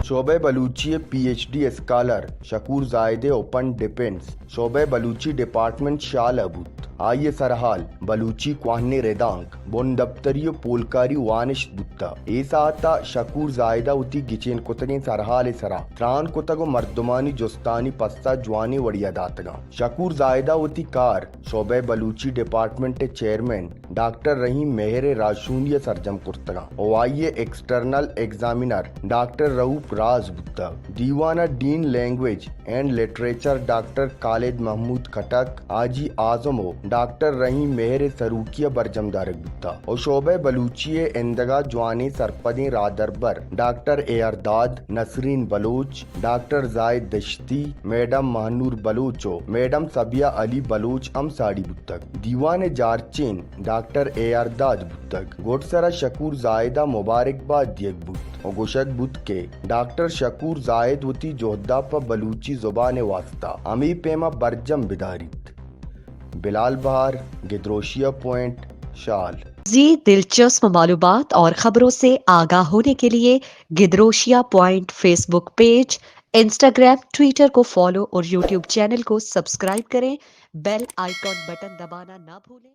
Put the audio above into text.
शोबे Balochi PhD scholar Shakoor जायदे open defence शोबे बलूची डिपार्टमेंट शाल अबूत आइए सरहाल बलूची क्वाहने रेदांक बोन दफ्तरियो पोलकारी वानिश बुत्ता ऐसा आता शकूर जायदा उती गिचेन कुतगे सरहाल सरा त्रान कुतगो मर्दमानी जोस्तानी पस्ता जवानी वड़िया दातगा शकूर जायदा उती कार शोबे Balochi department chairman doctor Rahim Mehar राशूनिया सरजम कुर्तगा ओवाइये external examiner doctor Rauf Raj बुत्ता दीवाना dean language and literature doctor Khalid Mahmood Khattak आजी आजमो डॉक्टर रहीम मेहर सरूकिया बरजमदारक बुत्ता और शोबे बलूचिये इंदगा जवानी सरपदे रादरबर डॉक्टर एयरदाद नसरीन बलोच डॉक्टर जायद दश्ती मैडम महानूर बलोचो मैडम सबिया अली बलोच साड़ी बुत्तक दीवान जारचेन डॉक्टर एयरदाद बुत्तक गोटसरा शकूर जायदा मुबारकबाद दियक बुत और गोशक बुत के डॉक्टर शकूर जायद वती जोहदा पर बलूची जुबान वास्ता अमी पेमा बरजम बिदारित बिलाल बहार गिद्रोशिया पॉइंट शाल। मज़ीद दिलचस्प मालूमात और खबरों से आगाह होने के लिए Gedrosia point Facebook page, Instagram, Twitter को फॉलो और यूट्यूब चैनल को सब्सक्राइब करें। बेल आइकॉन बटन दबाना ना भूलें।